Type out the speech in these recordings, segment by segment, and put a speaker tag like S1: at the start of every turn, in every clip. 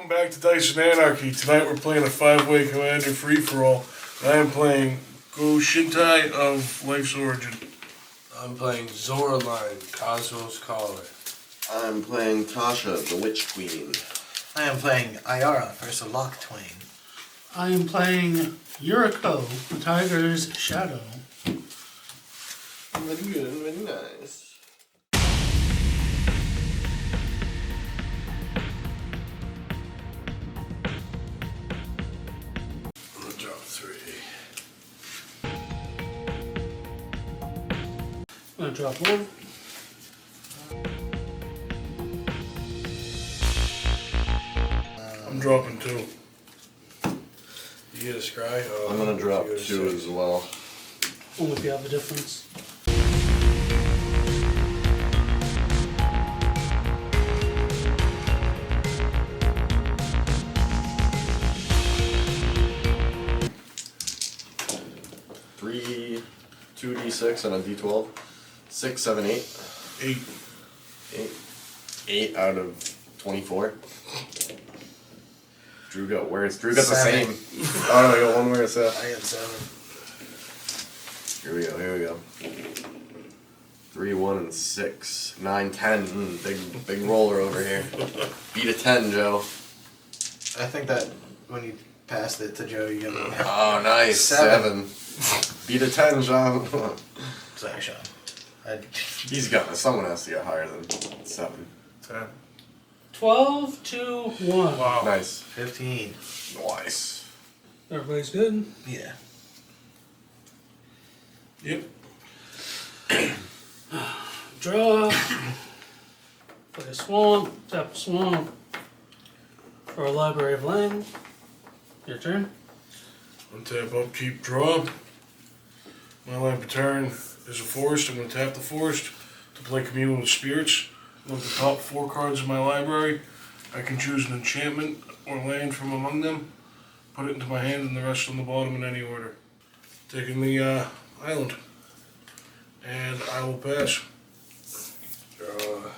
S1: Welcome back to Dice and Anarchy. Tonight we're playing a 5-way Commander free-for-all. I am playing Go-Shintai of Life's Origin.
S2: I'm playing Zoraline, Cosmo's Caller.
S3: I'm playing Tasha, the Witch Queen.
S4: I am playing Ayara versus Locthwain.
S5: I am playing Yuriko, the Tiger's Shadow.
S3: Very good, very nice.
S2: I'm gonna drop 3.
S5: I'm going to drop 1.
S1: I'm dropping 2.
S2: You get a scry? Oh,
S3: I'm gonna drop
S2: you get a
S3: 2
S2: 6.
S3: as well.
S5: Only if you have a difference.
S3: Three, 2d6 and a d12. 6, 7, 8.
S1: 8.
S3: 8 out of 24. Drew got worse. Drew got the
S4: 7.
S3: same. Oh, I got one worse.
S4: I got 7.
S3: Here we go, here we go. 3, 1, and 6. 9, 10. Big roller over here. Beat a 10, Joe.
S4: I think that when you passed it to Joe, you get a
S3: Oh, nice.
S4: 7.
S3: 7. Beat a 10, John.
S4: Sorry, Sean.
S3: He's got this. Someone has to get higher than 7.
S1: 10.
S5: 12 to 1.
S1: Wow.
S3: Nice.
S4: 15.
S3: Nice.
S5: Everybody's good?
S4: Yeah.
S1: Yep.
S5: Draw. Play a swamp. Tap a swamp. Or a Library of Land. Your turn.
S1: Untap, upkeep, draw. My land per turn is a forest. I'm going to tap the forest to play Commune with Spirits. Look at the top 4 cards of my library. I can choose an enchantment or land from among them. Put it into my hand and the rest on the bottom in any order. Taking the island. And I will pass.
S2: Draw.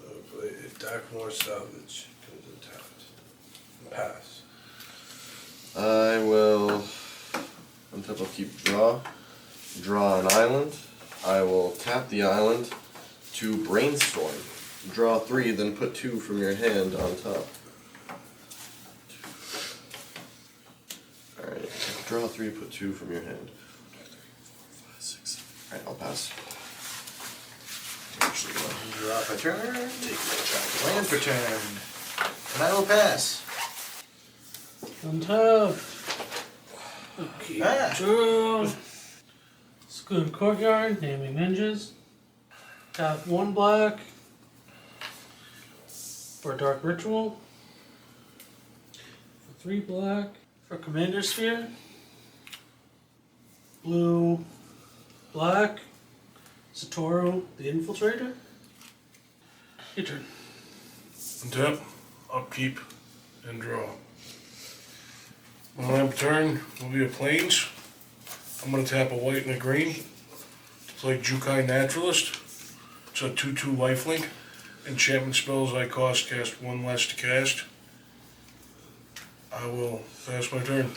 S2: I'll play Darkmoor Salvage. Comes untapped. Pass.
S3: I will untap, upkeep, draw. Draw an island. I will tap the island to brainstorm. Draw 3, then put 2 from your hand on top. Alright, draw 3, put 2 from your hand. 5, 6. Alright, I'll pass. Actually,
S4: Drop a turn.
S3: take my jacket
S4: Land
S3: off.
S4: per turn. And I will pass.
S5: Untap. Upkeep.
S4: Ah.
S5: Draw. School Courtyard. Naming Ninjas. Tap 1 black. For Dark Ritual. For 3 black. For Commander Sphere. Blue. Black. Satoru, the Infiltrator. Your turn.
S1: Untap, upkeep, and draw. My land per turn will be a plains. I'm going to tap a white and a green to play Jukai Naturalist. It's a 2/2 lifelink. Enchantment spells I cast 1 less to cast. I will pass my turn.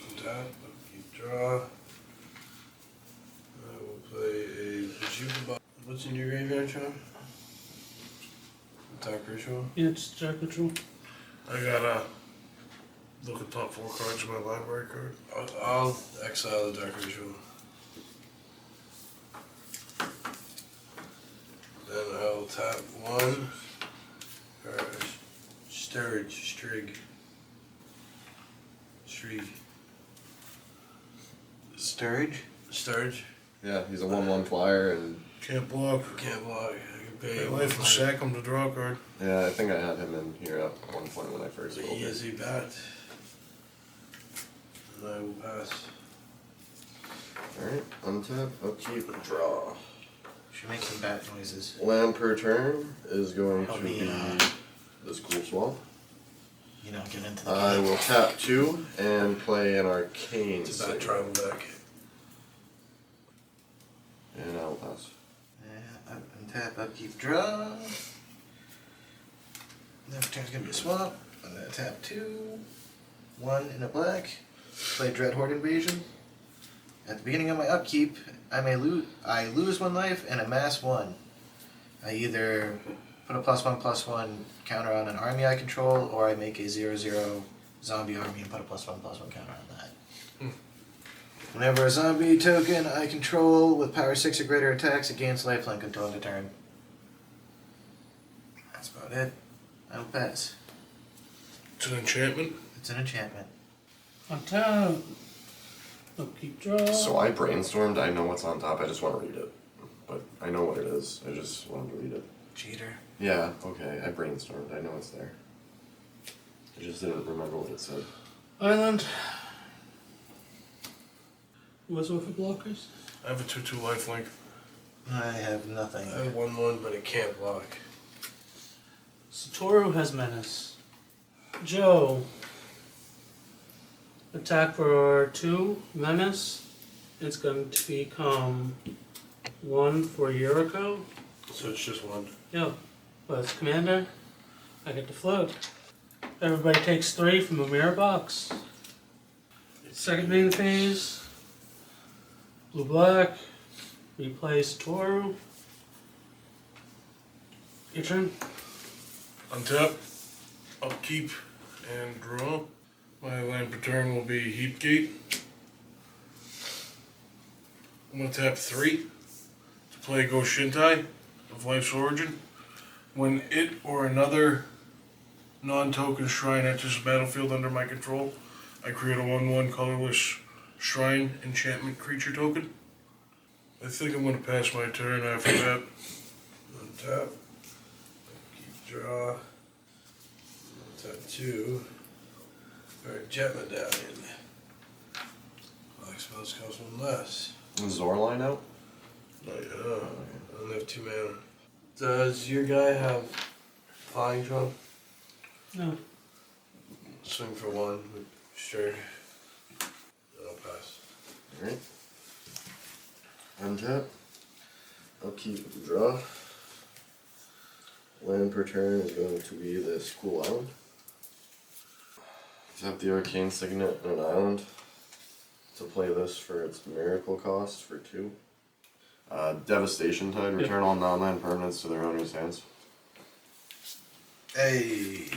S2: Untap. Upkeep. Draw. I will play a Jukebox. What's in your graveyard, Sean? Dark Ritual.
S5: Yeah, it's Dark Ritual.
S1: I gotta look at top 4 cards of my library card.
S2: I'll exile the Dark Ritual. Then I'll tap 1. Or Strig. Sturge.
S3: Yeah, he's a 1/1 flyer, and
S1: Can't block.
S2: Can't block. I can pay
S1: Pay life and sack him to draw a card.
S3: yeah, I think I had him in here at one point when I first
S2: But
S3: rolled
S2: he
S3: it.
S2: is a bat. And I will pass.
S3: Alright, untap, upkeep, draw.
S4: Should make some bat noises.
S3: Land per turn is going
S4: Help
S3: to
S4: me,
S3: be this cool swamp.
S4: You know, get into the
S3: I
S4: game.
S3: will tap 2 and play an arcane.
S2: It's a bat
S3: Signal.
S2: tribal deck.
S3: And I'll pass.
S4: Untap, upkeep, draw. Next turn's gonna be a swap. I'm gonna tap 2. 1 in a black. Play Dreadhorde Invasion. At the beginning of my upkeep, I lose 1 life and amass 1. I either put a +1/+1 counter on an army I control, or I make a 0/0 zombie army and put a +1/+1 counter on that. Whenever a zombie token I control with power 6 or greater attacks, it gains lifelink until end of turn. That's about it. I'll pass.
S1: It's an enchantment.
S4: It's an enchantment.
S5: On top. Upkeep, draw.
S3: So I brainstormed. I know what's on top. I just want to read it. But I know what it is. I just wanted to read it.
S4: Cheater.
S3: Yeah, okay. I brainstormed. I know it's there. I just didn't remember what it said.
S5: Island. What's with the blockers?
S1: I have a 2/2 lifelink.
S4: I have nothing.
S2: I have 1/1, but it can't block.
S5: Satoru has menace. Joe. Attack for 2 menace. It's going to become 1 for Yuriko.
S2: So it's just 1.
S5: Yeah. But as commander, I get to float. Everybody takes 3 from a mirror box. Second main phase. Blue-black. Replace Satoru. Your turn.
S1: Untap, upkeep, and draw. My land per turn will be Heapgate. I'm going to tap 3 to play Go-Shintai of Life's Origin. When it or another non-token shrine enters the battlefield under my control, I create a 1/1 colorless shrine enchantment creature token. I think I'm going to pass my turn after that.
S2: Untap. Keep draw. Tap 2. Alright, Jet Medallion. Black spells cost 1 less.
S3: Is Zoraline out?
S2: Not yet. I only have 2 mana. Does your guy have flying trump?
S5: No.
S2: Swing for 1. Sure. I'll pass.
S3: Alright. Untap. Upkeep, draw. Land per turn is going to be this cool island. Tap the arcane signet on an island to play this for its miracle cost for 2. Devastation Tide, return all non-land permanents to their owner's hands.
S4: Hey.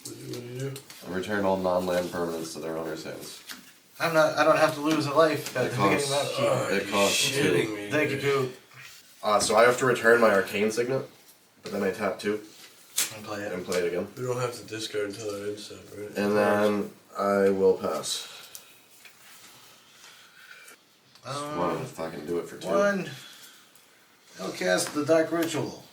S2: What do you do?
S3: Return all non-land permanents to their owner's hands.
S4: I don't have to lose a life at
S3: It
S4: the beginning of
S3: costs-
S4: upkeep.
S3: it costs
S2: Shitting
S3: 2.
S2: me.
S4: Thank you,
S2: dude.
S4: Coop.
S3: So I have to return my arcane signet, but then I tap 2
S4: And play it.
S3: and play it again.
S2: We don't have to discard until that ends up, right?
S3: And then I will pass. Just wanted to fucking do it for 2.
S4: 1. I'll cast the Dark Ritual.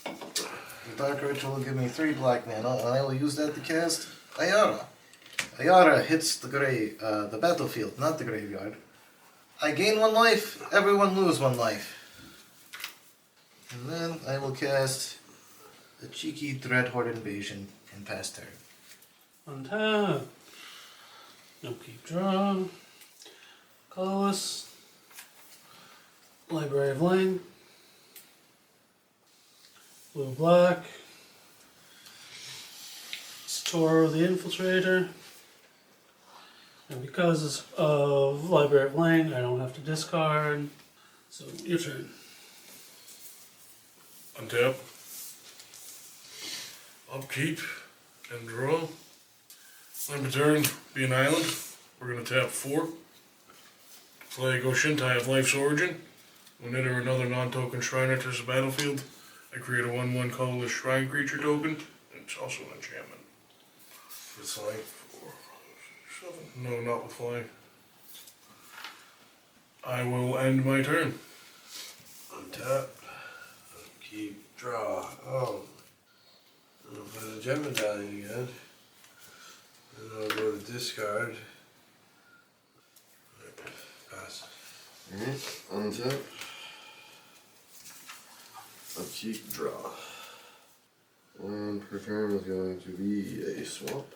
S4: The Dark Ritual will give me 3 black mana, and I will use that to cast Ayara. Ayara hits the battlefield, not the graveyard. I gain 1 life, everyone lose 1 life. And then I will cast the cheeky Dreadhorde Invasion and pass turn.
S5: Untap. Upkeep, draw. Colorless. Library of Lane. Blue-black. Satoru the Infiltrator. And because of Library of Lane, I don't have to discard. So, your turn.
S1: Untap, upkeep, and draw. Land per turn, be an island. We're going to tap 4. Play Go-Shintai of Life's Origin. When it or another non-token shrine enters the battlefield, I create a 1/1 colorless shrine creature token. It's also an enchantment.
S2: It's like
S1: 4, 5, 6, 7. No, not with flying. I will end my turn.
S2: untap. Keep draw. Oh. I'll play the Jet Medallion again. And I'll go to discard. Pass.
S3: Alright, untap. Upkeep, draw. Land per turn is going to be a swamp.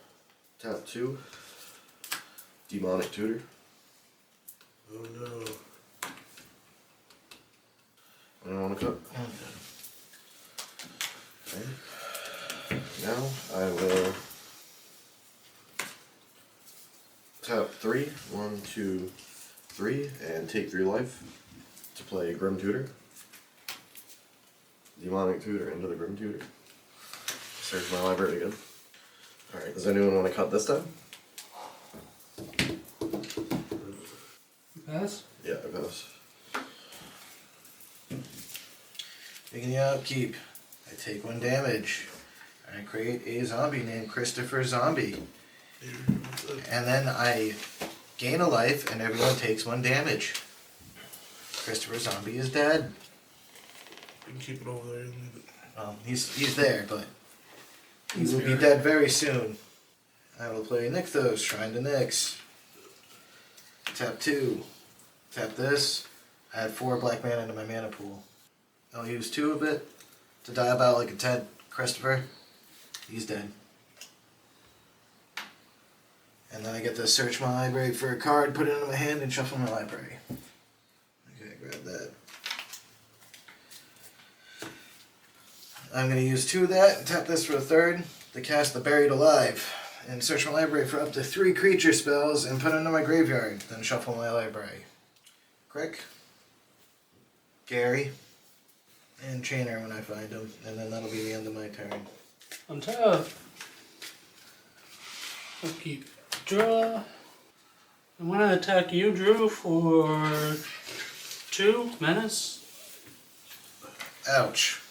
S3: Tap 2. Demonic Tutor.
S2: Oh no.
S3: I don't want to cut. Okay. now I will tap 3, 1, 2, 3, and take 3 life to play Grim Tutor. Demonic Tutor into the Grim Tutor. Search my library again. Alright, does anyone want to cut this time?
S5: Pass?
S3: Yeah, I pass.
S4: Beginning the upkeep, I take 1 damage. I create a zombie named Christopher Zombie. And then I gain a life and everyone takes 1 damage. Christopher Zombie is dead.
S1: You can keep it over there and leave it.
S4: He's there, but he will be dead very soon. I will play Nykthos, Shrine to Nyx. Tap 2. Tap this. Add 4 black mana into my mana pool. I'll use 2 of it to Diabolic Intent Christopher. He's dead. And then I get to search my library for a card, put it into my hand, and shuffle my library. Okay, grab that. I'm going to use 2 of that and tap this for a 3rd to cast the Buried Alive. And search my library for up to 3 creature spells and put them into my graveyard. Then shuffle my library. Crick. Gary. And Chainer when I find them. And then that'll be the end of my turn.
S5: Untap. Upkeep. Draw. I'm gonna attack you, Drew, for 2 menace.
S4: Ouch.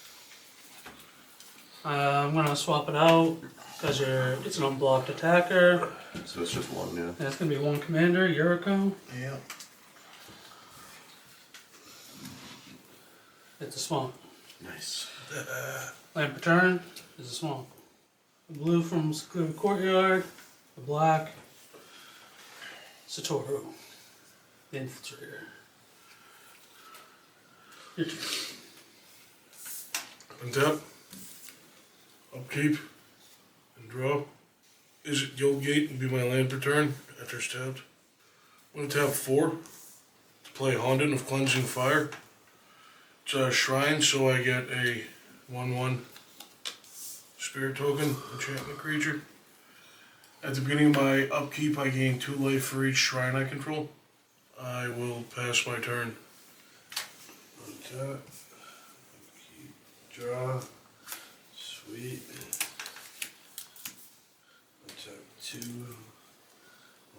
S5: I'm gonna swap it out because it's an unblocked attacker.
S3: So it's just 1, yeah.
S5: And it's gonna be 1 commander, Yuriko.
S4: Yeah.
S5: It's a swamp.
S3: Nice.
S5: Land per turn is a swamp. The blue from Secluded Courtyard. The black. Satoru. The Infiltrator. Your turn.
S1: Untap. Upkeep. And draw. Is it Gate and be my land per turn after it's tapped. I'm going to tap 4 to play Honden of Cleansing Fire. It's a shrine, so I get a 1/1 spirit token, enchantment creature. At the beginning of my upkeep, I gain 2 life for each shrine I control. I will pass my turn.
S2: Untap. Upkeep. Draw. Sweet. Untap 2.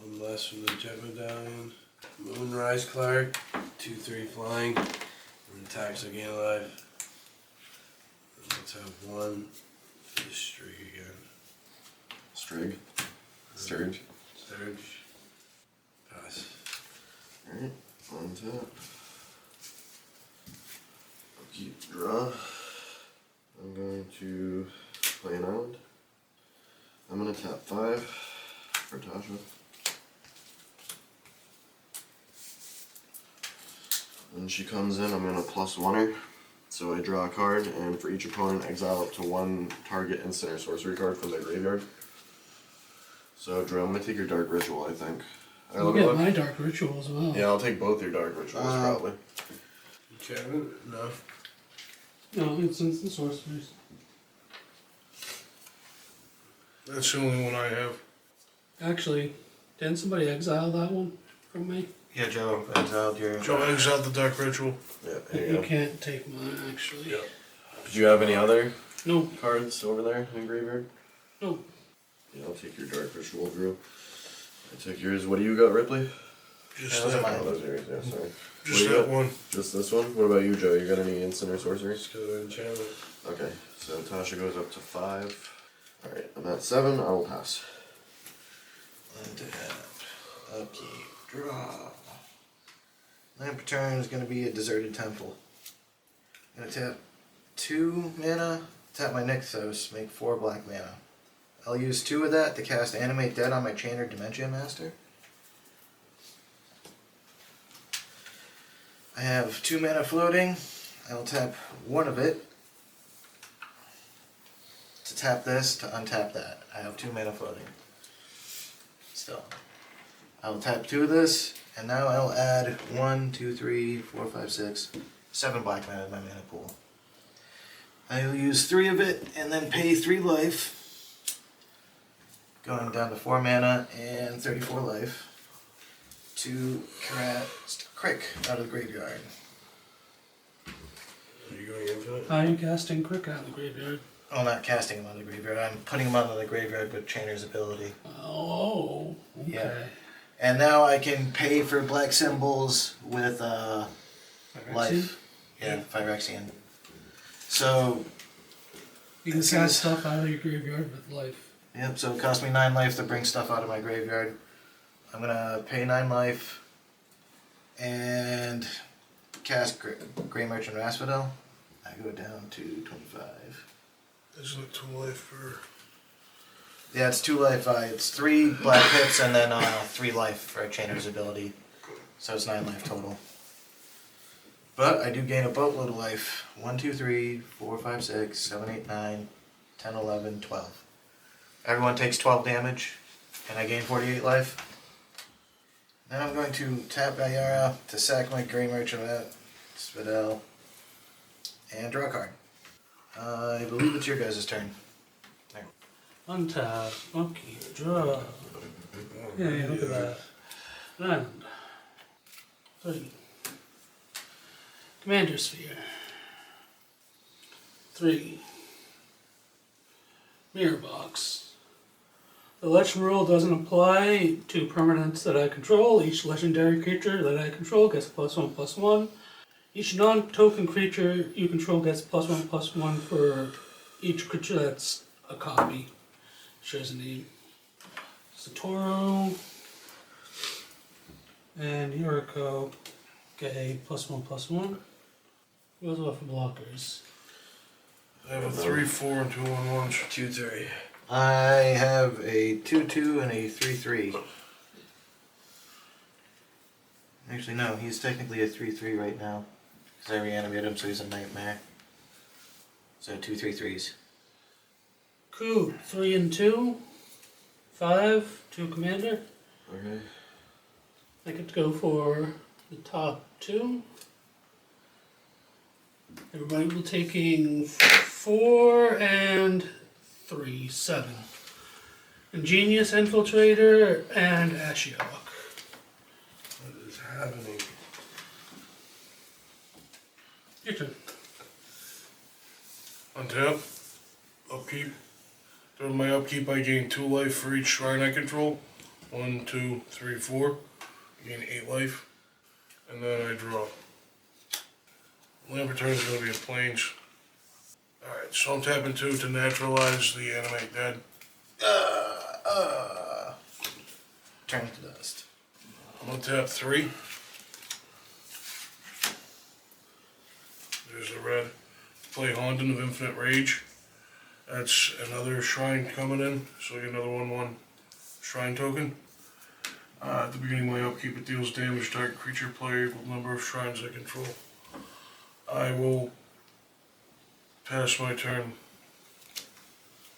S2: 1 less from the Jet Medallion. Moonrise Clark. 2/3 flying. And attacks again alive. Let's have 1. This streak again.
S3: Strig. Sturge.
S2: Surge. Pass.
S3: Alright, on tap. Keep draw. I'm going to play an island. I'm going to tap 5 for Tasha. When she comes in, I'm going to +1 her. So I draw a card, and for each opponent, exile up to 1 target instant or sorcery card from their graveyard. So, Drew, I'm going to take your Dark Ritual, I think.
S5: I'll get my Dark Ritual as well.
S3: Yeah, I'll take both your Dark Rituals, probably.
S2: Enchantment? No.
S5: No, it's instant sorceries.
S1: That's the only one I have.
S5: Actually, didn't somebody exile that one from me?
S4: Yeah, Joe exiled your...
S1: Joe exiled the Dark Ritual.
S3: Yeah, there you
S5: You
S3: go.
S5: can't take mine, actually.
S1: Yeah.
S3: Did you have any other
S5: No,
S3: cards over there in graveyard?
S5: no.
S3: Yeah, I'll take your Dark Ritual, Drew. I took yours. What do you got, Ripley?
S1: Just
S4: Those are
S1: that,
S4: mine.
S3: Oh, those are yours, yeah, sorry.
S1: just
S3: What do you
S1: that
S3: got?
S1: one.
S3: Just this one? What about you, Joe? You got any instant or sorcery?
S2: Let's go to enchantment.
S3: Okay, so Tasha goes up to 5. Alright, I'm at 7. I will pass.
S4: Untap. Upkeep. Draw. Land per turn is going to be a Deserted Temple. I'm going to tap 2 mana, tap my Nykthos, make 4 black mana. I'll use 2 of that to cast Animate Dead on my Chainer Dementia Master. I have 2 mana floating. I'll tap 1 of it to tap this to untap that. I have 2 mana floating. Still. I will tap 2 of this, and now I'll add 1, 2, 3, 4, 5, 6, 7 black mana in my mana pool. I will use 3 of it and then pay 3 life Going down to 4 mana and 34 life to cast Crick out of the graveyard.
S2: Are you going infinite?
S5: Are you casting Crick out of the graveyard?
S4: Oh, not casting him out of the graveyard. I'm putting him out of the graveyard with Chainer's ability.
S5: Oh, okay.
S4: Yeah. And now I can pay for black symbols with life. Yeah, Phyrexian. So,
S5: You can cast stuff out of your graveyard with life.
S4: yep, so it cost me 9 life to bring stuff out of my graveyard. I'm gonna pay 9 life and cast Grey Merchant Rasphodel. I go down to 25.
S1: Isn't it 2 life for...
S4: Yeah, it's 2 life. It's 3 black pips and then 3 life for a Chainer's ability. So it's 9 life total. But I do gain a boatload of life. 1, 2, 3, 4, 5, 6, 7, 8, 9, 10, 11, 12. Everyone takes 12 damage, and I gain 48 life. Then I'm going to tap Ayara to sack my Grey Merchant Rasphodel and draw a card. I believe it's your guys' turn.
S5: Untap, upkeep, draw. Yeah, look at that. Land. 3. Commander Sphere. 3. Mirror Box. The legend rule doesn't apply to permanents that I control. Each legendary creature that I control gets +1/+1. Each non-token creature you control gets +1/+1 for each creature that's a copy. Shares a name. Satoru and Yuriko get a +1/+1. Who else about for blockers?
S1: I have a 3, 4, and 2 1/1s.
S2: 2, 3.
S4: I have a 2/2 and a 3/3. Actually, no, he's technically a 3/3 right now. Because I reanimated him, so he's a nightmare. So 2 3/3s.
S5: Cool. 3 and 2. 5. 2 commander.
S3: Okay.
S5: I get to go for the top 2. Everybody will taking 4 and 3, 7. Ingenious Infiltrator and Ashiok.
S2: What is happening?
S5: Your turn.
S1: Untap. Upkeep. During my upkeep, I gain 2 life for each shrine I control. 1, 2, 3, 4. I gain 8 life. And then I draw. Land return is going to be a plains. Alright, so I'm tapping 2 to naturalize the animate dead.
S4: Turn to dust.
S1: I'm going to tap 3. There's the red. Play Honden of Infinite Rage. That's another shrine coming in, so I get another 1/1 shrine token. At the beginning of my upkeep, it deals damage to target creature player equal number of shrines I control. I will pass my turn.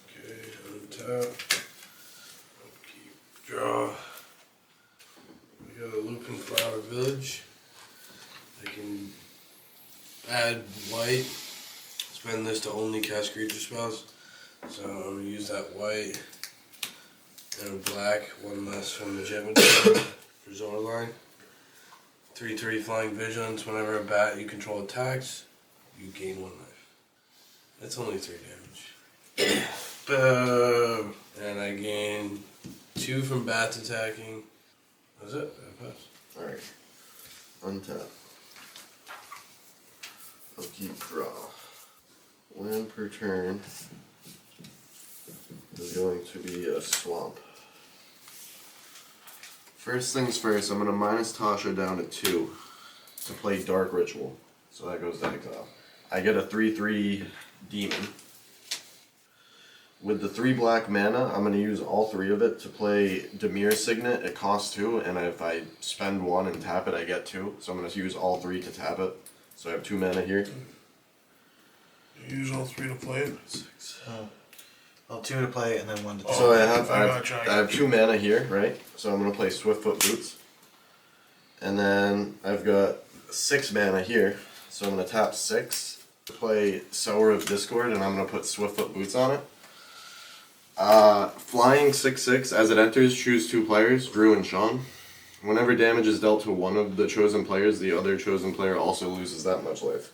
S2: Okay, untap. Upkeep. Draw. We got a Looping Flower Village. I can add white. Spend this to only cast creature spells. So I'm going to use that white and a black, 1 less from the Jevon for Zoraline. 3/3 Flying Vigilance. Whenever a bat you control attacks, you gain 1 life. That's only 3 damage.
S4: Boo.
S2: And I gain 2 from bats attacking. That's it. I pass.
S3: Alright. Untap. Upkeep, draw. Land per turn is going to be a swamp. First things first, I'm going to minus Tasha down to 2 to play Dark Ritual. So that goes to exile. I get a 3/3 demon. With the 3 black mana, I'm going to use all 3 of it to play Dimir Signet. It costs 2, and if I spend 1 and tap it, I get 2. So I'm going to use all 3 to tap it. So I have 2 mana here.
S1: You use all 3 to play it.
S2: 6.
S4: Well, 2 to play and then 1 to tap.
S3: So I
S1: gotcha.
S3: have 2 mana here, right? So I'm going to play Swiftfoot Boots. And then I've got 6 mana here. So I'm going to tap 6 to play Sower of Discord, and I'm going to put Swiftfoot Boots on it. Flying 6/6. As it enters, choose 2 players, Drew and Sean. Whenever damage is dealt to one of the chosen players, the other chosen player also loses that much life.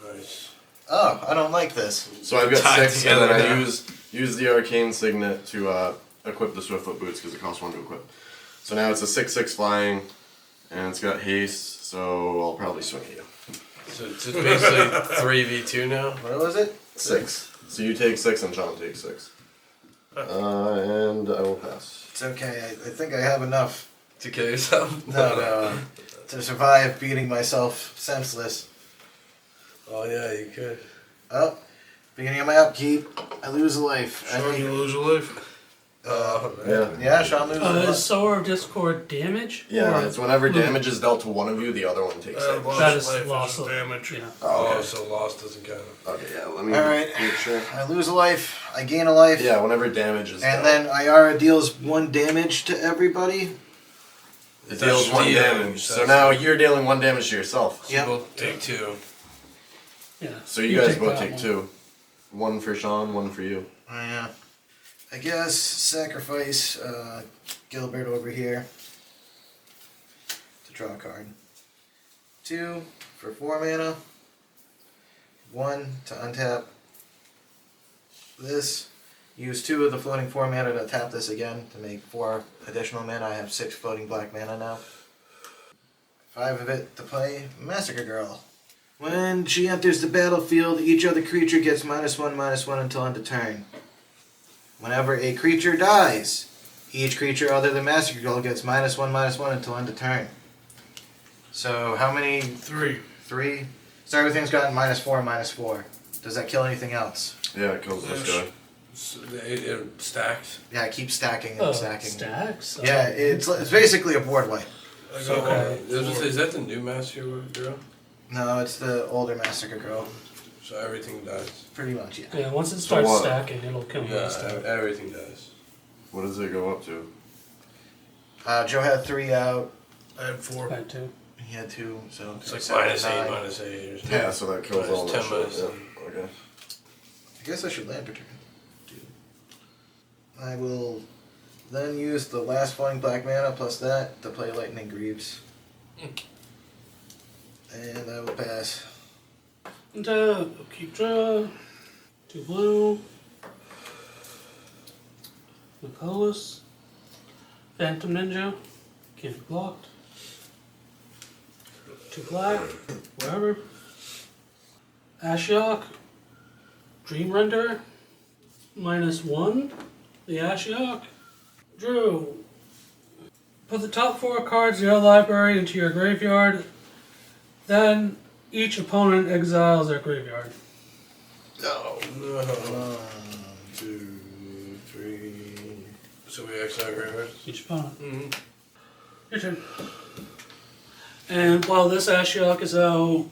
S2: Nice.
S4: Oh, I don't like this.
S3: So I've got
S2: Tied
S3: 6, and then
S2: together
S3: I
S2: now.
S3: use the arcane signet to equip the Swiftfoot boots because it costs 1 to equip. So now it's a 6/6 flying, and it's got haste. So I'll probably swing at you.
S2: So it's just basically 3v2 now?
S4: What was it?
S3: 6. So you take 6 and Sean takes 6. And I will pass.
S4: It's okay. I think I have enough.
S2: To kill yourself?
S4: No, to survive beating myself senseless.
S2: Oh yeah, you could.
S4: Oh, beginning of my upkeep, I lose a life.
S1: Sean, you lose a life.
S3: Yeah.
S4: Yeah, Sean loses a
S5: Is
S4: life.
S5: Sower of Discord damage?
S3: Yeah,
S5: Or-
S3: it's whenever damage is dealt to one of you, the other one takes it.
S1: Lost
S5: That is
S1: life
S5: loss
S1: is
S5: of
S1: damage.
S5: Yeah.
S3: Oh,
S2: Oh,
S3: okay.
S2: so loss doesn't count.
S3: Okay, yeah, let me
S4: Alright.
S3: make sure.
S4: I lose a life, I gain a life,
S3: Yeah, whenever damage is
S4: and
S3: dealt.
S4: then Ayara deals 1 damage to everybody.
S3: It deals 1
S2: That's
S3: damage. So
S2: that's-
S3: now you're dealing 1 damage to yourself.
S2: So
S4: Yep.
S2: we'll take 2.
S5: Yeah.
S3: So you guys both
S5: that
S3: take
S5: one.
S3: 2. 1 for Sean, 1 for you.
S4: Yeah. I guess sacrifice Gilbert over here to draw a card. 2 for 4 mana. 1 to untap this. Use 2 of the floating 4 mana to tap this again to make 4 additional mana. I have 6 floating black mana now. 5 of it to play Massacre Girl. When she enters the battlefield, each other creature gets -1/-1 until end of turn. Whenever a creature dies, each creature other than Massacre Girl gets -1/-1 until end of turn. So how many?
S1: 3.
S4: 3? So everything's gotten -4/-4. Does that kill anything else?
S3: Yeah, it kills this guy.
S2: So it stacks.
S4: Yeah, keep stacking and
S5: Oh,
S4: stacking.
S5: stacks?
S4: Yeah, it's basically a board wipe.
S1: I
S2: So
S1: got
S5: Okay.
S2: is that the new Master Girl?
S4: No, it's the older Massacre Girl.
S2: So everything dies.
S4: Pretty much, yeah.
S5: Yeah, once it starts
S3: what?
S5: stacking, it'll kill
S2: Yeah,
S5: most of it.
S2: everything dies.
S3: What does it go up to?
S4: Joe had 3 out.
S1: I had 4.
S5: That too.
S4: He had 2, so
S2: It's like
S4: seven,
S2: -8,
S4: 9.
S2: -8 or something.
S3: Yeah, so that kills
S2: Minus
S3: all
S2: 10
S3: that
S2: minus
S3: shit.
S2: 10.
S3: Yeah, okay.
S4: I guess I should land return. I will then use the last flying black mana plus that to play Lightning Greaves. And I will pass.
S5: And keep draw. 2 blue. No colorless. Phantom Ninja. Can't be blocked. 2 black. Wherever. Ashiok. Dream Render. -1. The Ashiok. Drew. Put the top 4 cards in your library into your graveyard. Then each opponent exiles their graveyard.
S2: No. No.
S4: 1, 2, 3.
S2: So we actually have graveyards?
S5: Each opponent.
S2: Mm-hmm.
S5: Your turn. And while this Ashiok is out,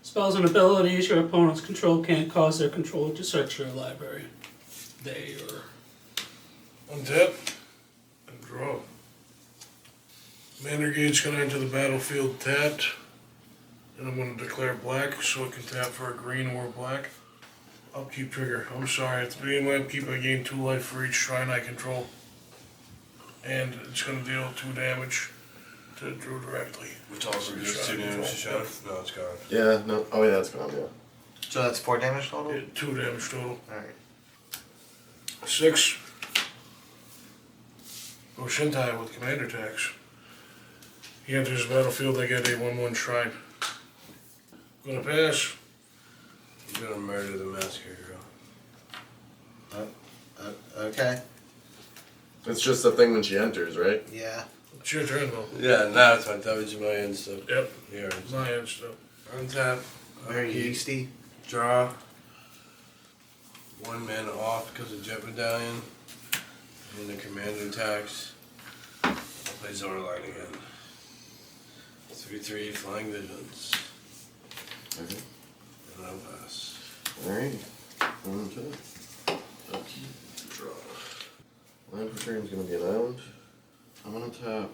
S5: spells and abilities your opponent's control can't cause their controller to search your library. They are.
S1: Untap and draw. Mana gate's gonna enter the battlefield tapped. And I'm gonna declare black so it can tap for a green or a black. Upkeep trigger. I'm sorry, at the beginning of my upkeep I gain 2 life for each shrine I control. And it's gonna deal 2 damage to Drew directly.
S2: Which also
S1: For each
S2: gives 2
S1: shrine I
S2: damage to
S1: control.
S2: Sean? No, it's gone.
S3: Yeah, no. Oh, yeah, it's gone, yeah.
S4: So that's 4 damage total?
S1: Yeah, 2 damage total.
S4: Alright.
S1: 6. Go-Shintai with commander tax. He enters the battlefield, I get a 1/1 shrine. Gonna pass.
S2: I'm gonna murder the Massacre Girl.
S4: Okay.
S3: It's just a thing when she enters, right?
S4: Yeah.
S1: It's your turn though.
S2: Yeah, now it's my damage my end stuff.
S1: Yep,
S2: Here.
S1: my end stuff.
S2: Untap.
S4: Very
S2: upkeep,
S4: yeasty.
S2: Draw. 1 mana off because of Jet Medallion. And the commander tax. I'll play Zoraline again. 3/3 Flying Visions.
S3: Okay.
S2: And I'll pass.
S3: Alright. Upkeep, draw. Land for turn is going to be an island. I'm going to tap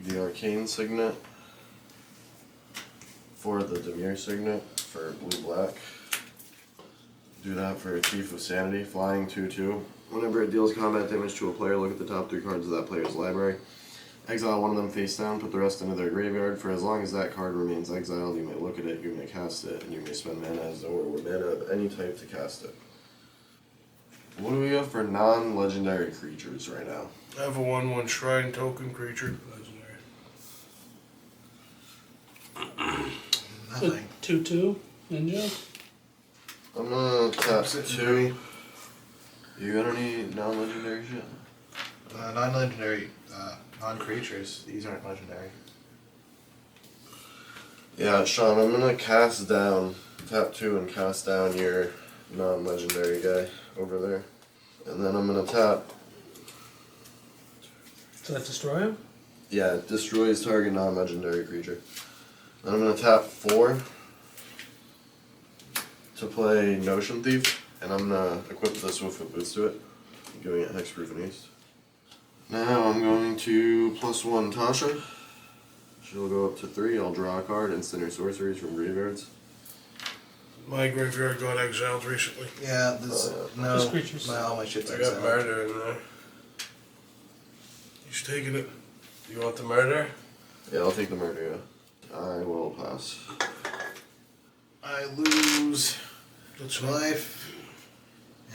S3: the Arcane Signet for the Demure Signet for blue-black. Do that for a Thief of Sanity, flying 2/2. Whenever it deals combat damage to a player, look at the top 3 cards of that player's library. Exile one of them face down, put the rest into their graveyard. For as long as that card remains exiled, you may look at it, you may cast it, and you may spend mana as or mana of any type to cast it. What do we have for non-legendary creatures right now?
S1: I have a 1/1 shrine token creature.
S2: Legendary.
S4: Nothing.
S5: 2/2 ninja.
S3: I'm gonna tap
S4: Sitting
S3: 2. You got any non-legendary shit?
S4: Non-legendary, non-creatures. These aren't legendary.
S3: Yeah, Sean, I'm gonna cast down, tap 2 and cast down your non-legendary guy over there. And then I'm gonna tap,
S5: So that destroy him?
S3: yeah, it destroys target non-legendary creature. Then I'm gonna tap 4 to play Notion Thief, and I'm gonna equip the Swiftfoot Boots to it, giving it Hexproof and Haste. Now I'm going to +1 Tasha. She'll go up to 3. I'll draw a card, instant or sorceries from graveyards.
S1: My graveyard got exiled recently.
S4: Yeah, this, no,
S5: Just creatures.
S4: all my shit's
S2: I got
S4: exiled.
S2: murder in there.
S1: He's taking it.
S2: You want the murder?
S3: Yeah, I'll take the murder, yeah. I will pass.
S4: I lose
S1: That's
S4: life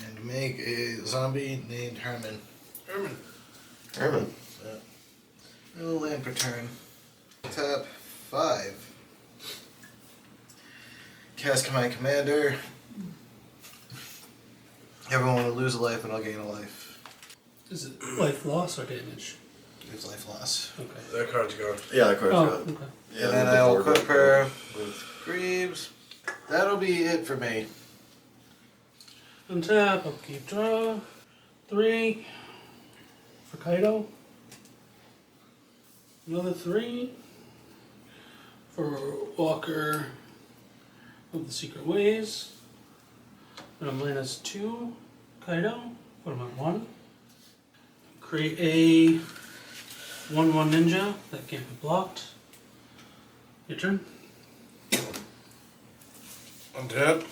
S4: and make a zombie named Herman.
S1: Herman.
S3: Herman.
S4: No land per turn. Tap 5. Cast my commander. Everyone will lose a life and I'll gain a life.
S5: Is it life loss or damage?
S4: It's life loss.
S5: Okay.
S2: That card's gone.
S3: Yeah, that card's
S5: Oh,
S3: gone.
S5: okay.
S3: Yeah,
S4: And then
S3: with the
S4: I'll
S3: board
S4: equip
S3: back.
S4: her with Greaves. That'll be it for me.
S5: Untap, upkeep, draw. 3 for Kaido. Another 3 for Walker of the Secret Ways. And I'm -2 Kaido. Put him at 1. Create a 1/1 ninja that can't be blocked. Your turn.
S1: Untap.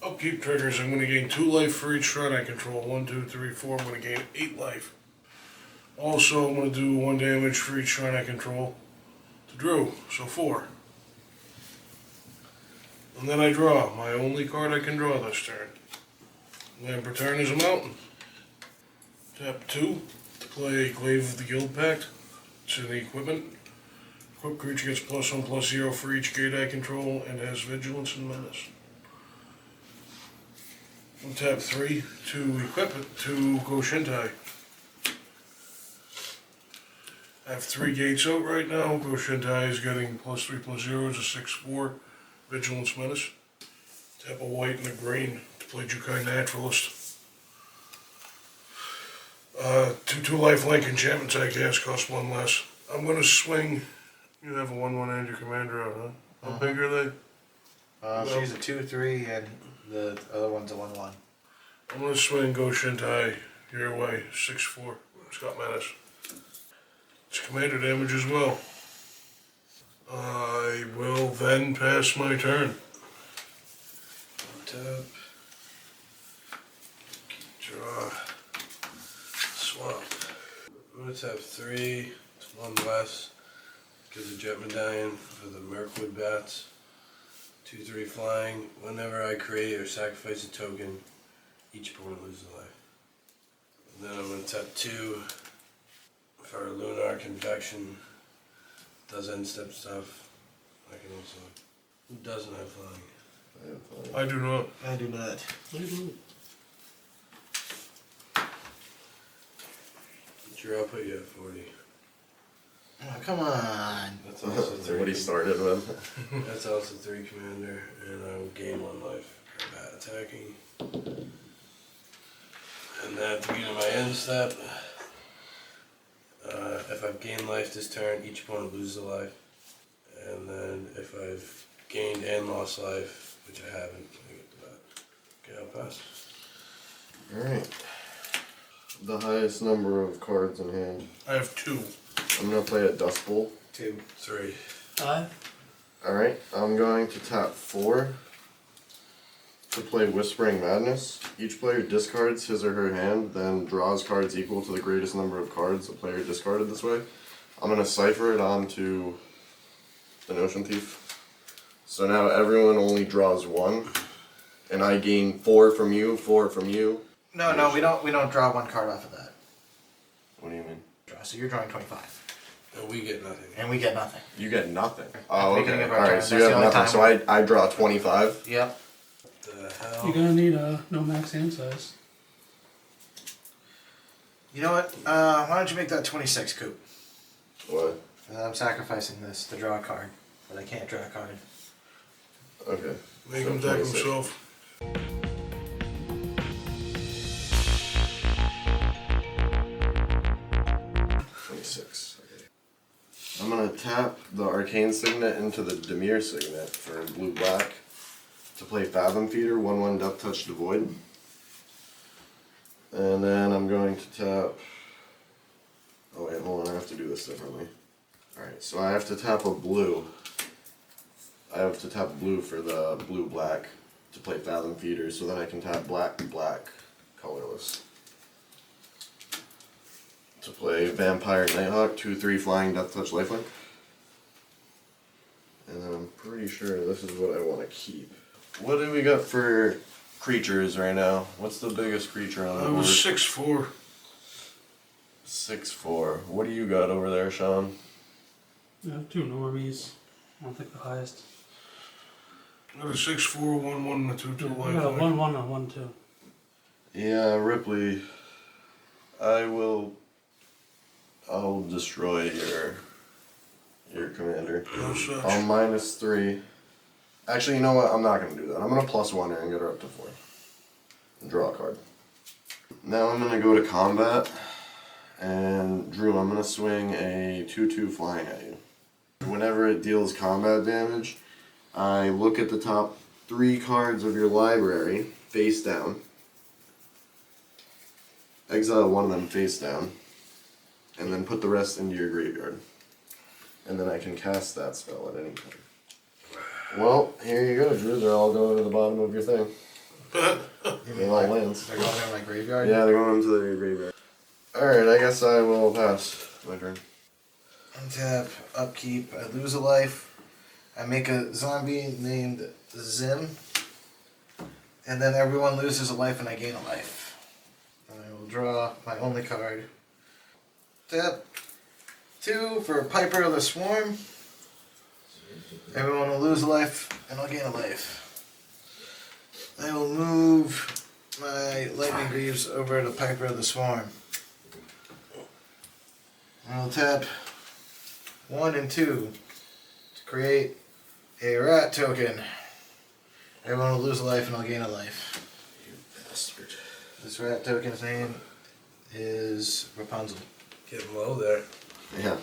S1: Upkeep triggers. I'm going to gain 2 life for each shrine I control. 1, 2, 3, 4. I'm going to gain 8 life. Also, I'm going to do 1 damage for each shrine I control to Drew, so 4. And then I draw my only card I can draw this turn. Land per turn is a mountain. Tap 2 to play Glaive of the Guild Pact. It's in the equipment. Equipped creature gets +1/+0 for each gate I control and has Vigilance and Menace. And tap 3 to equip it to Go-Shintai. I have 3 gates out right now. Go-Shintai is getting +3/+0 as a 6/4 Vigilance Menace. Tap a white and a green to play Jukai Naturalist. 2 lifelink enchantments I cast cost 1 less. I'm gonna swing. You have a 1/1 and your commander out, huh? How big are they?
S4: She's a 2/3 and the other one's a 1/1.
S1: I'm gonna swing Go-Shintai your way, 6/4. It's got menace. It's commander damage as well. I will then pass my turn.
S2: Tap. Draw. Swap. I'm gonna tap 3. It's 1 less. Gives a Jet Medallion for the Mirkwood Bats. 2/3 flying. Whenever I create or sacrifice a token, each opponent loses a life. And then I'm gonna tap 2 for Lunar Convection. Does end step stuff. I can also. Who doesn't have flying?
S3: I have fun.
S1: I do not.
S4: I do not.
S2: Sure, I'll put you at 40.
S4: Oh, come on.
S2: That's also
S3: So what he started with.
S2: That's also 3 commander, and I will gain 1 life. Combat attacking. And then at the beginning of my end step, if I've gained life this turn, each opponent loses a life. And then if I've gained and lost life, which I haven't, I get the bat. Okay, I'll pass.
S3: Alright. The highest number of cards in hand.
S1: I have 2.
S3: I'm gonna play a Dust Bowl.
S4: 2.
S5: 5.
S3: Alright, I'm going to tap 4 to play Whispering Madness. Each player discards his or her hand, then draws cards equal to the greatest number of cards a player discarded this way. I'm going to cipher it onto the Notion Thief. So now everyone only draws one, and I gain 4 from you, 4 from you.
S4: No, we don't draw one card off of that.
S3: What do you mean?
S4: Draw. So you're drawing 25.
S2: And we get nothing.
S4: And we get nothing.
S3: You get nothing.
S4: At
S3: Oh,
S4: the beginning
S3: okay.
S4: of our
S3: Alright,
S4: turn,
S3: so you
S4: that's
S3: have
S4: the only
S3: nothing. So I draw 25.
S4: Yep.
S2: The hell?
S5: You're gonna need no max hand size.
S4: You know what? Why don't you make that 26, Coop?
S3: What?
S4: I'm sacrificing this to draw a card, but I can't draw a card.
S3: Okay.
S1: Make
S3: So
S1: him deck
S3: 26.
S1: himself.
S3: Okay. I'm gonna tap the Arcane Signet into the Dimir Signet for blue-black to play Fathom Feeder, 1/1 Death Touch Devoid. And then I'm going to tap... Oh wait, hold on, I have to do this differently. Alright, so I have to tap a blue. I have to tap blue for the blue-black to play Fathom Feeder, so then I can tap black, colorless. To play Vampire Nighthawk, 2/3 flying Death Touch Lifelink. And then I'm pretty sure this is what I want to keep. What do we got for creatures right now? What's the biggest creature on the
S1: I
S3: board?
S1: was 6'4".
S3: 6'4". What do you got over there, Sean?
S5: I have 2 normies. I don't think the highest.
S1: I got a 6'4", 1/1, and a 2/2
S5: I got a
S1: lifelink.
S5: 1/1 and 1/2.
S3: Yeah, Ripley. I'll destroy your commander.
S1: No such.
S3: I'll -3. Actually, you know what? I'm not going to do that. I'm going to +1 her and get her up to 4. And draw a card. Now I'm going to go to combat. And Drew, I'm going to swing a 2/2 flying at you. Whenever it deals combat damage, I look at the top 3 cards of your library face down. Exile one of them face down. And then put the rest into your graveyard. And then I can cast that spell at any time. Well, here you go, Drew. They're all going to the bottom of your thing. They all lands.
S4: They're going in my graveyard?
S3: Yeah, they're going into the graveyard. Alright, I guess I will pass. My turn.
S4: Untap, upkeep, I lose a life. I make a zombie named Zim. And then everyone loses a life and I gain a life. And I will draw my only card. Tap 2 for Piper of the Swarm. Everyone will lose a life and I'll gain a life. I will move my Lightning Greaves over to Piper of the Swarm. I will tap 1 and 2 to create a rat token. Everyone will lose a life and I'll gain a life.
S2: You bastard.
S4: This rat token's name is Rapunzel.
S2: Get low there.
S3: Yeah.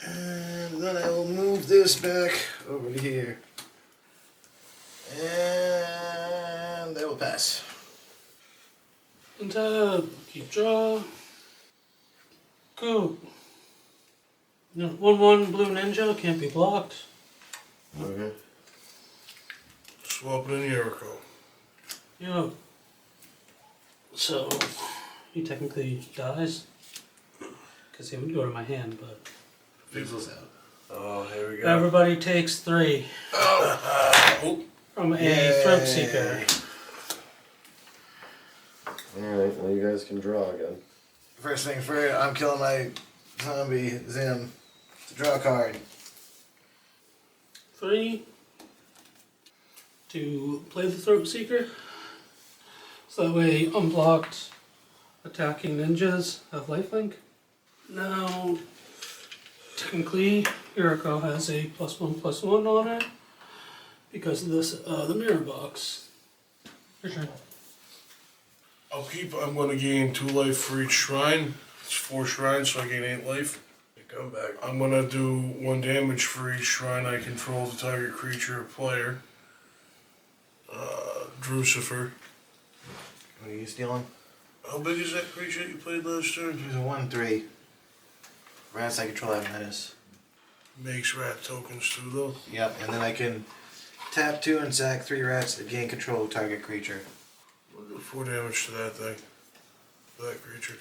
S4: And then I will move this back over to here. And they will pass.
S5: Untap, keep draw. Go. No, 1/1 blue ninja can't be blocked.
S3: Okay.
S1: Swap in Yuriko.
S5: Yeah. So he technically dies because he would go to my hand, but
S4: Fizzles out.
S2: Oh, here we go.
S5: everybody takes 3
S1: Oh,
S5: from a
S4: Yay.
S5: throat seeker.
S3: Alright, well you guys can draw again.
S4: First thing first, I'm killing my zombie Zim to draw a card.
S5: 3 to play the throat seeker. So that way unblocked attacking ninjas have lifelink. Now technically Yuriko has a +1/+1 on it because of this the mirror box. Your turn.
S1: upkeep, I'm going to gain 2 life for each shrine. It's 4 shrines, so I gain 8 life.
S2: Come back.
S1: I'm going to do 1 damage for each shrine I control the target creature or player. Drucifer.
S4: What are you stealing?
S1: How big is that creature you played last turn?
S4: He's a 1/3. Rats I control have menace.
S1: Makes rat tokens too, though.
S4: Yep, and then I can Tap 2 and sack 3 rats to gain control of target creature.
S1: We'll do 4 damage to that thing. That creature.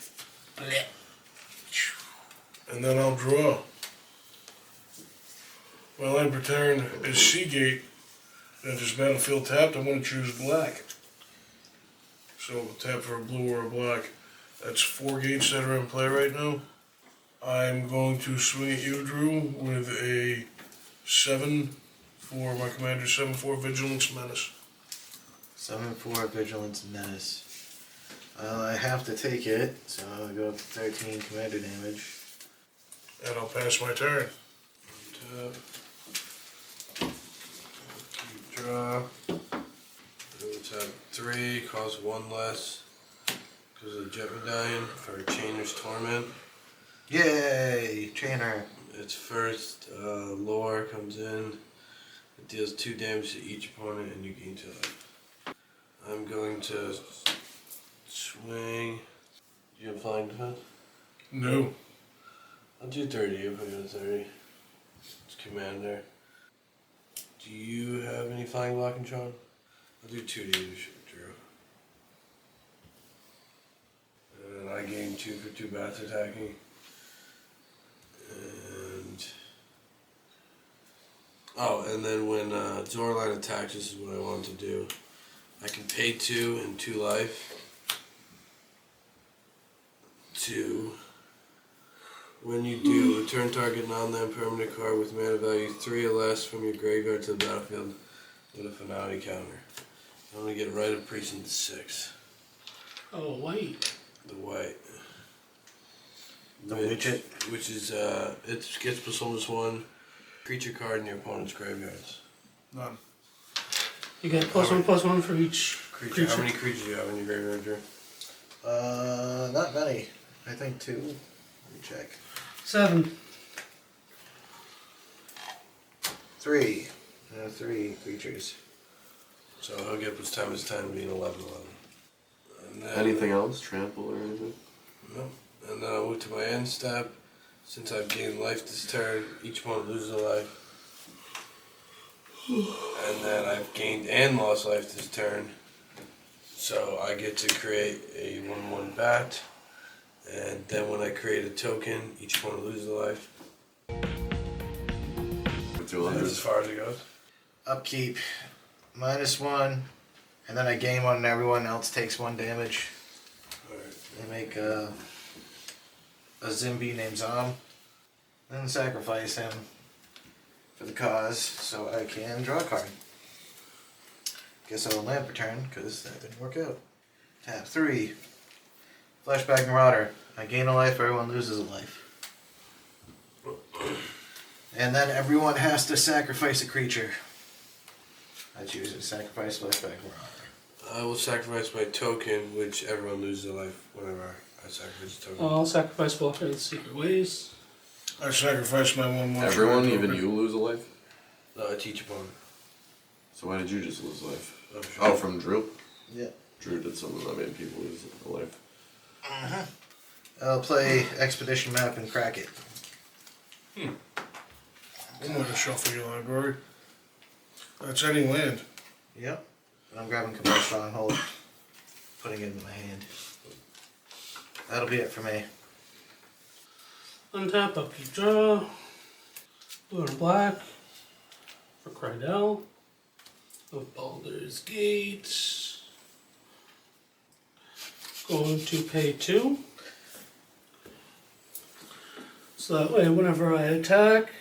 S1: And then I'll draw. My land per turn is Seagate. And if this battlefield tapped, I'm going to choose black. So we'll tap for a blue or a black. That's 4 gates that are in play right now. I'm going to swing at you, Drew, with a 7 for my commander, 7/4 Vigilance Menace.
S4: 7/4 Vigilance Menace. I have to take it, so I'll go up to 13 commander damage.
S1: And I'll pass my turn.
S2: Tap. Keep draw. Tap 3, cost 1 less. Because of Jet Medallion for Chainer's Torment.
S4: Yay! Chainer.
S2: Its first lore comes in. It deals 2 damage to each opponent and you gain 2 life. I'm going to swing. Do you have flying defense?
S1: No.
S2: I'll do 30 if I go to 30. It's commander. Do you have any flying blocking, Sean? I'll do 2 to you, Drew. And I gain 2 for 2 bats attacking. And and then when Zoraline attacks, this is what I want to do. I can pay 2 and 2 life to, when you do, return target non-land permanent card with mana value 3 or less from your graveyard to the battlefield with a finality counter. I'm going to get Rite of Precinct 6.
S5: Oh, wait.
S2: The white.
S4: The widget?
S2: Which is, it gets +1/+1 creature card in your opponent's graveyards.
S1: None.
S5: You get +1/+1 for each creature.
S2: How many creatures do you have in your graveyard, Drew?
S4: Not many. I think 2. Let me check.
S5: 7.
S4: 3. 3 creatures.
S2: So he'll get +10/10 being 11/11. And then,
S3: Anything else? Trample or anything?
S2: No. And then I'll move to my end step. Since I've gained life this turn, each opponent loses a life. And then I've gained and lost life this turn. So I get to create a 1/1 bat. And then when I create a token, each opponent loses a life. That's as far as it goes.
S4: Upkeep. -1. And then I gain 1 and everyone else takes 1 damage.
S2: Alright.
S4: They make a Zimby named Zom. Then sacrifice him for the cause so I can draw a card. Guess I'll land per turn because that didn't work out. Tap 3. Flashback Marauder. I gain a life, everyone loses a life. And then everyone has to sacrifice a creature. I choose to sacrifice Flashback Marauder.
S2: I will sacrifice my token, which everyone loses a life whenever I sacrifice a token.
S5: I'll sacrifice Walker of the Secret Ways.
S1: I sacrificed my 1/1.
S3: Everyone,
S1: token.
S3: even you, lose a life?
S2: No, I teach opponent.
S3: So why did you just lose a life?
S2: Oh, sure.
S3: Oh, from Drew?
S4: Yeah.
S3: Drew did something that made people lose a life.
S4: I'll play Expedition Map and crack it.
S1: I'm going to shuffle your library. That's any land.
S4: Yep. And I'm grabbing Combust Stronghold, putting it in my hand. That'll be it for me.
S5: Untap, upkeep, draw. Blue and black for Crydell. Of Baldur's Gate. Going to pay 2. So that way, whenever I attack,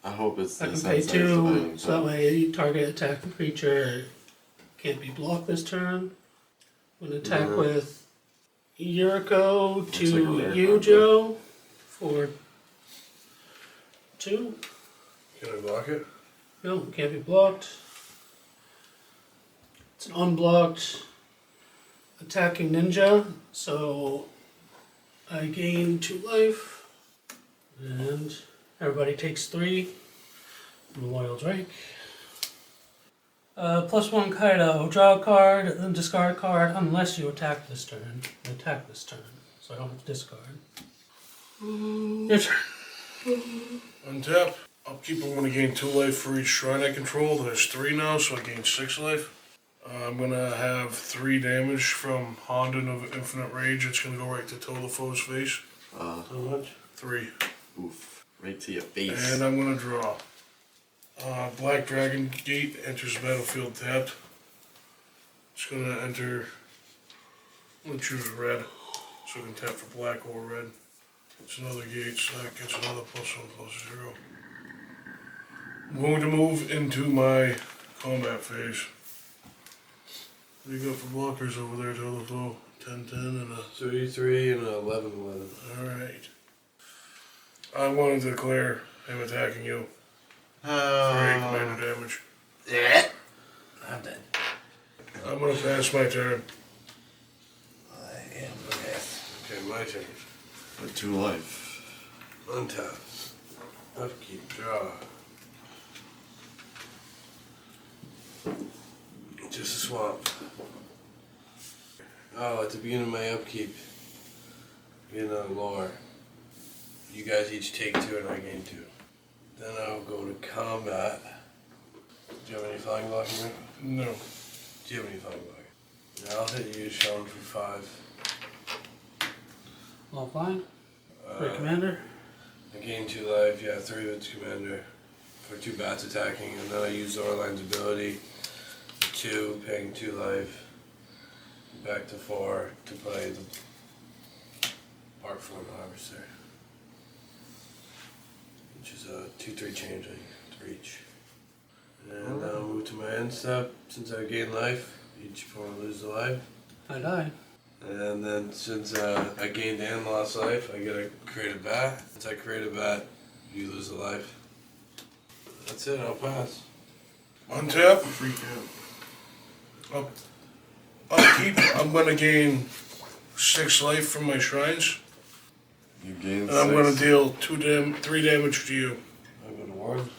S3: I hope it's
S5: I
S3: the
S5: can pay
S3: Sensei's
S5: 2.
S3: Divine
S5: So that way, target attacking creature can't be blocked this turn. I'm going to attack
S3: Mhm.
S5: with Yuriko
S3: Looks
S5: to
S3: like a rare
S5: you,
S3: card,
S5: Joe, for 2.
S2: Can I block it?
S5: No, it can't be blocked. It's an unblocked attacking ninja, so I gain 2 life. And everybody takes 3. Memorial Drake. +1 Kaido. Draw a card, then discard a card unless you attack this turn. I attack this turn, so I don't have to discard. Your turn.
S1: Untap. Upkeep, I'm gonna gain 2 life for each shrine I control. There's 3 now, so I gain 6 life. I'm gonna have 3 damage from Honden of Infinite Rage. It's gonna go right to total foe's face.
S2: How much?
S1: 3.
S3: Oof. Right to your face.
S1: And I'm gonna draw. Black Dragon Gate enters the battlefield tapped. It's gonna enter. I'm gonna choose red, so I can tap for black or red. It's another gate, so that gets another +1/+0. I'm going to move into my combat phase. What do you got for blockers over there, Toto? 10-10 and a.
S2: 33 and an 11-11.
S1: Alright. I want to declare him attacking you for 8 commander damage.
S4: I'm dead.
S1: I'm gonna pass my turn.
S4: I am dead.
S2: Okay, my turn.
S3: With 2 life.
S2: Untap. Upkeep. Draw. Just a swamp. Oh, at the beginning of my upkeep, beginning of lore, you guys each take 2 and I gain 2. Then I'll go to combat. Do you have any flying blocking there?
S1: No.
S2: Do you have any flying blocking? Yeah, I'll hit you, Sean, for 5.
S5: All fine. For commander.
S2: I gain 2 life, yeah, 3 of its commander for 2 bats attacking, and then I use Zoraline's ability, 2, paying 2 life, back to 4 to play the Bark Form Harvester, which is a 2/3 changeling for each. And I'll move to my end step. Since I gain life, each opponent loses a life.
S5: I die.
S2: And then since I gained and lost life, I get to create a bat. Since I create a bat, you lose a life. That's it, I'll pass.
S1: Untap.
S3: Freak out.
S1: Upkeep. I'm gonna gain 6 life from my shrines.
S3: You gain
S1: And
S3: 6.
S1: I'm gonna deal 3 damage to you.
S2: I go to Warren.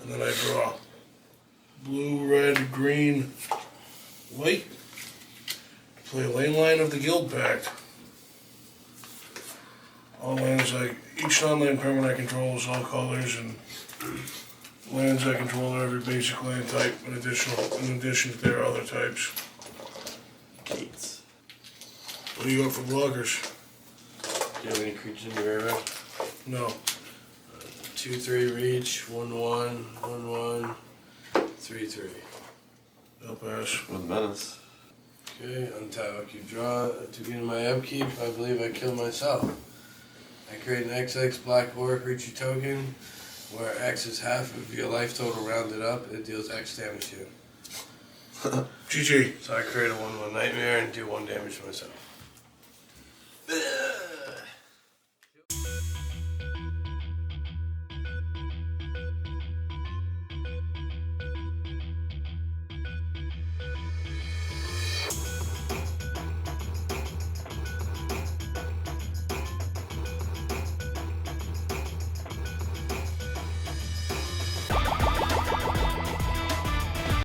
S1: And then I draw. Blue, red, green, white. Play a lane line of the Guild Pact. All lands each non-land permanent I control is all colors, and lands I control are every basic land type in addition to their other types.
S3: Gates.
S1: What do you got for blockers?
S2: Do you have any creatures in your area?
S1: No.
S2: 2/3 reach, 1/1, 1/1, 3/3.
S1: I'll pass.
S3: With menace.
S2: Okay, untap, upkeep, draw. At the beginning of my upkeep, I believe I kill myself. I create an XX black orc creature token, where X is half of your life total rounded up. It deals X damage to you.
S1: GG.
S2: So I create a 1/1 nightmare and do 1 damage to myself.